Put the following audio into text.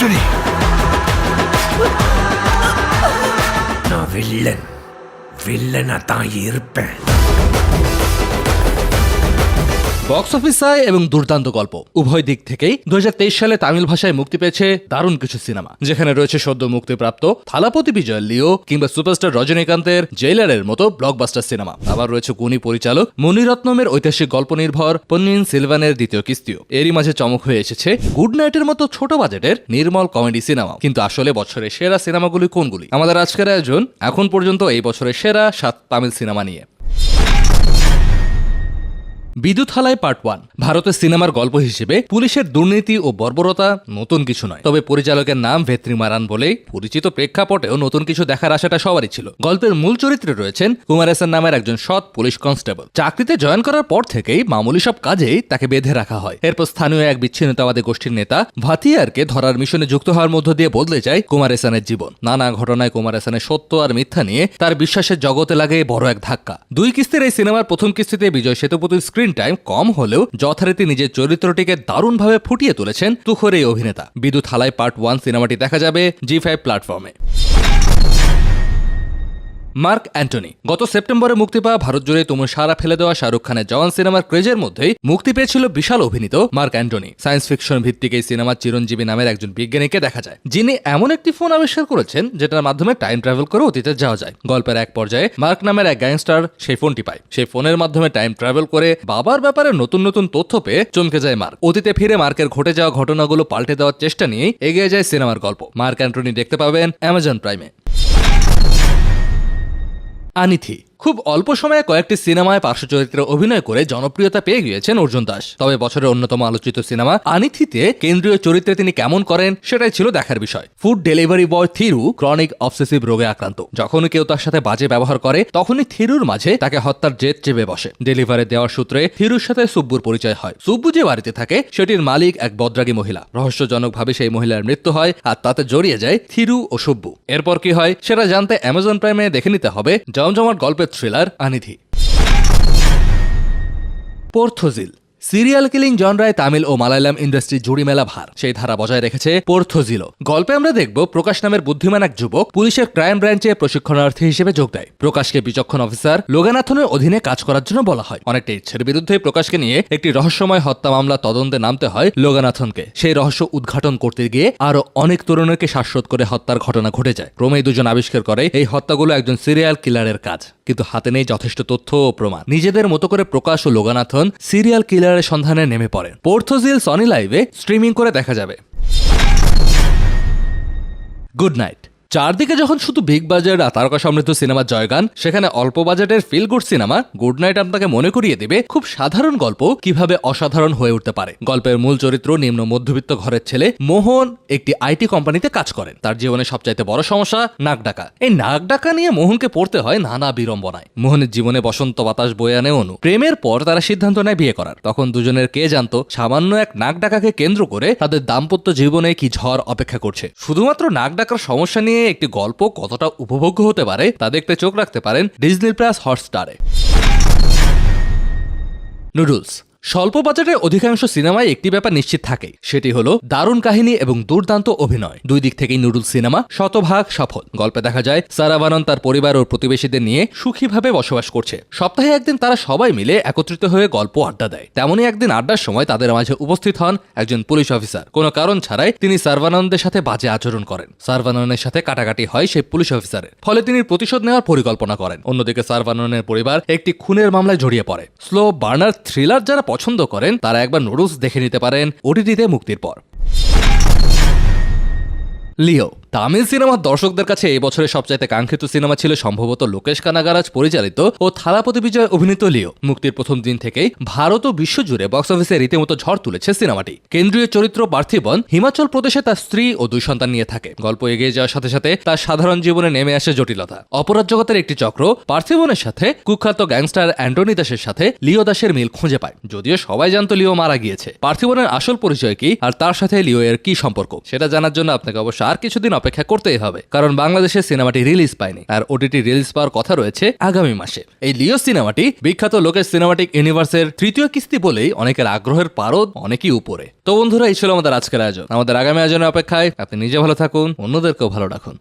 ஆண்டனி, நான் வில்லனா தான் இருப்பேன்। বক্স অফিসায় এবং দুর্দান্ত গল্প উভয় দিক থেকেই 2023 সালে তামিল ভাষায় মুক্তি পেয়েছে দারুণ কিছু সিনেমা, যেখানে রয়েছে সদ্য মুক্তিপ্রাপ্ত থালাপতি বিজয় লিও কিংবা সুপারস্টার রজনীকান্তের জেইলারের মতো ব্লকবাস্টার সিনেমা। আবার রয়েছে গুণী পরিচালক মণিরত্নমের ঐতিহাসিক গল্প নির্ভর পন্নিয়িন সেলভানের দ্বিতীয় কিস্তিও। এরই মাঝে চমক হয়ে এসেছে গুড নাইটের মতো ছোট বাজেটের নির্মল কমেডি সিনেমা। কিন্তু আসলে বছরের সেরা সিনেমাগুলি কোনগুলি? আমাদের আজকের আয়োজন এখন পর্যন্ত এই বছরের সেরা 7 তামিল সিনেমা নিয়ে। বিদুথালাই পার্ট 1 ভারতের সিনেমার গল্প হিসেবে পুলিশের দুর্নীতি ও বর্বরতা নতুন কিছু নয়, তবে পরিচালকের নাম ভেত্রিমারান বলেই পরিচিত প্রেক্ষাপটেও নতুন কিছু দেখার আশাটা সবারই ছিল। গল্পের মূল চরিত্রে রয়েছেন কুমারেসান নামের একজন সৎ পুলিশ কনস্টেবল। চাকরিতে জয়েন করার পর থেকেই মামুলি সব কাজেই তাকে বেঁধে রাখা হয়। এরপর স্থানীয় এক বিচ্ছিন্নতাবাদী গোষ্ঠীর নেতা ভাতিয়ারকে ধরার মিশনে যুক্ত হওয়ার মধ্য দিয়ে বদলে যায় কুমারেসানের জীবন। নানা ঘটনায় কুমারেসানের সত্য আর মিথ্যা নিয়ে তার বিশ্বাসের জগতে লাগে বড় এক ধাক্কা। 2 কিস্তির এই সিনেমার প্রথম কিস্তিতে বিজয় সেতুপতির স্ক্রিন টাইম কম হলেও যথারীতি নিজের চরিত্রটিকে দারুণভাবে ফুটিয়ে তুলেছেন তুখোর এই অভিনেতা। বিদুথালাই পার্ট 1 সিনেমাটি দেখা যাবে জি5 প্ল্যাটফর্মে। মার্ক অ্যান্টনি গত সেপ্টেম্বরে মুক্তি পাওয়া ভারত জুড়ে তুমুল সারা ফেলে দেওয়া শাহরুখ খানের জওয়ান সিনেমার ক্রেজের মধ্যেই মুক্তি পেয়েছিল বিশাল অভিনীত মার্ক অ্যান্টনি। সায়েন্স ফিকশন ভিত্তিক এই সিনেমার চিরঞ্জীবী নামের একজন বিজ্ঞানীকে দেখা যায়, যিনি এমন একটি ফোন আবিষ্কার করেছেন যেটার মাধ্যমে টাইম ট্রাভেল করে অতীতে যাওয়া যায়। গল্পের এক পর্যায়ে মার্ক নামের এক গ্যাংস্টার সেই ফোনটি পায়। সেই ফোনের মাধ্যমে টাইম ট্রাভেল করে বাবার ব্যাপারে নতুন নতুন তথ্য পেয়ে চমকে যায় মার্ক। অতীতে ফিরে মার্কের ঘটে যাওয়া ঘটনাগুলো পাল্টে দেওয়ার চেষ্টা নিয়ে এগিয়ে যায় সিনেমার গল্প। মার্ক অ্যান্টনি দেখতে পাবেন অ্যামাজন প্রাইমে। আনিথি খুব অল্প সময়ে কয়েকটি সিনেমায় পার্শ্ব চরিত্রে অভিনয় করে জনপ্রিয়তা পেয়ে গিয়েছেন অর্জুন দাস। তবে বছরের অন্যতম আলোচিত সিনেমা আনিথিতে কেন্দ্রীয় চরিত্রে তিনি কেমন করেন সেটাই ছিল দেখার বিষয়। Food delivery boy Thiru chronic obsessive রোগে আক্রান্ত। যখনই কেউ তার সাথে বাজে ব্যবহার করে তখনই থিরুর মাঝে তাকে হত্যার জেদ চেপে বসে। ডেলিভারি দেওয়ার সূত্রে থিরুর সাথে সুব্বুর পরিচয় হয়। সুব্বু যে বাড়িতে থাকে সেটির মালিক এক বদরাগী মহিলা। রহস্যজনকভাবে সেই মহিলার মৃত্যু হয় আর তাতে জড়িয়ে যায় থিরু ও সুব্বু। এরপর কি হয় সেটা জানতে অ্যামাজন প্রাইমে দেখে নিতে হবে জমজমাট গল্পের থ্রিলার আনিথি। পোর্থোজিল সিরিয়াল কিলিং জনরায় তামিল ও মালায়ালাম ইন্ডাস্ট্রি জুড়ি মেলা ভার সেই ধারা বজায় রেখেছে পোর্থোজিলো। গল্পে আমরা দেখব প্রকাশ নামের বুদ্ধিমান এক যুবক পুলিশের ক্রাইম ব্রাঞ্চে প্রশিক্ষণার্থী হিসেবে যোগ দেয়। প্রকাশকে বিচক্ষণ অফিসার লোগানাথনের অধীনে কাজ করার জন্য বলা হয়। অনেকটা ইচ্ছের বিরুদ্ধে প্রকাশকে নিয়ে একটি রহস্যময় হত্যা মামলা তদন্তে নামতে হয় লোগানাথনকে। সেই রহস্য উদ্ঘাটন করতে গিয়ে আরো অনেক তরুণীকে শ্বাসরোধ করে হত্যার ঘটনা ঘটে যায়। ক্রমেই দুজন আবিষ্কার করে এই হত্যাগুলো একজন সিরিয়াল কিলারের কাজ, কিন্তু হাতে নেই যথেষ্ট তথ্য ও প্রমাণ। নিজেদের মতো করে প্রকাশ ও লোগানাথন সিরিয়াল কিলারের সন্ধানে নেমে পড়েন। পোর্থোজিল সনি লাইভে স্ট্রিমিং করে দেখা যাবে। গুড নাইট চারদিকে যখন শুধু বিগ বাজেট আর তারকা সমৃদ্ধ সিনেমার জয়গান, সেখানে অল্প বাজেটের feel good cinema good night আপনাকে মনে করিয়ে দেবে খুব সাধারণ গল্প কিভাবে অসাধারণ হয়ে উঠতে পারে। গল্পের মূল চরিত্র নিম্ন মধ্যবিত্ত ঘরের ছেলে মোহন একটি আইটি কোম্পানিতে কাজ করেন। তার জীবনে সবচাইতে বড় সমস্যা নাক ডাকা। এই নাক ডাকা নিয়ে মোহনকে পড়তে হয় নানা বিড়ম্বনায়। মোহনের জীবনে বসন্ত বাতাস বয়ে আনে অনু। প্রেমের পর তারা সিদ্ধান্ত নেয় বিয়ে করার। তখন দুজনের কে জানতো সামান্য এক নাক ডাকাকে কেন্দ্র করে তাদের দাম্পত্য জীবনে কি ঝড় অপেক্ষা করছে। শুধুমাত্র নাক ডাকার সমস্যা নিয়ে একটি গল্প কতটা উপভোগ্য হতে পারে তা দেখতে চোখ রাখতে পারেন ডিজনি প্লাস হটস্টারে। নুডলস স্বল্প বাজেটের অধিকাংশ সিনেমায় একটি ব্যাপার নিশ্চিত থাকে, সেটি হলো দারুণ কাহিনী এবং দুর্দান্ত অভিনয়। 2 দিক থেকেই নুডলস সিনেমা শতভাগ সফল। গল্পে দেখা যায় সারাভানন তার পরিবার ও প্রতিবেশীদের নিয়ে সুখীভাবে বসবাস করছে। সপ্তাহে একদিন তারা সবাই মিলে একত্রিত হয়ে গল্প আড্ডা দেয়। তেমনই একদিন আড্ডার সময় তাদের মাঝে উপস্থিত হন একজন পুলিশ অফিসার। কোনো কারণ ছাড়াই তিনি সার্ভানন্দের সাথে বাজে আচরণ করেন। সার্ভাননের সাথে কাটাকাটি হয় সেই পুলিশ অফিসারের, ফলে তিনি প্রতিশোধ নেওয়ার পরিকল্পনা করেন। অন্যদিকে সার্ভাননের পরিবার একটি খুনের মামলায় জড়িয়ে পড়ে। স্লো বার্নার থ্রিলার যারা পছন্দ করেন তারা একবার নুডলস দেখে নিতে পারেন ওটিটিতে মুক্তির পর। লিও তামিল সিনেমার দর্শকদের কাছে এই বছরের সবচাইতে কাঙ্ক্ষিত সিনেমা ছিল সম্ভবত লোকেশ কানাগারাজ পরিচালিত ও থালাপতি বিজয় অভিনীত লিও। মুক্তির প্রথম দিন থেকেই ভারত ও বিশ্বজুড়ে বক্স অফিসে রীতিমতো ঝড় তুলেছে সিনেমাটি। কেন্দ্রীয় চরিত্র পার্থিবন হিমাচল প্রদেশে তার স্ত্রী ও 2 সন্তান নিয়ে থাকে। গল্প এগিয়ে যাওয়ার সাথে সাথে তার সাধারণ জীবনে নেমে আসে জটিলতা। অপরাধ জগতের একটি চক্র পার্থিবনের সাথে কুখ্যাত গ্যাংস্টার অ্যান্টনি দাসের সাথে লিও দাসের মিল খুঁজে পায়। যদিও সবাই জানতো লিও মারা গিয়েছে, পার্থিবনের আসল পরিচয় কি আর তার সাথে লিও এর কি সম্পর্ক সেটা জানার জন্য আপনাকে অবশ্যই আর কিছুদিন অপেক্ষা করতেই হবে, কারণ বাংলাদেশে সিনেমাটি রিলিজ পায়নি আর ওটিটি রিলিজ পাওয়ার কথা রয়েছে আগামী মাসে। এই লিও সিনেমাটি বিখ্যাত লোকেশ সিনেমাটিক ইউনিভার্সের তৃতীয় কিস্তি বলেই অনেকের আগ্রহের পারদ অনেকই উপরে। তো বন্ধুরা, এই ছিল আমাদের আজকের আয়োজন। আমাদের আগামী আয়োজনের অপেক্ষায়। আপনি নিজে ভালো থাকুন, অন্যদেরকেও ভালো রাখুন।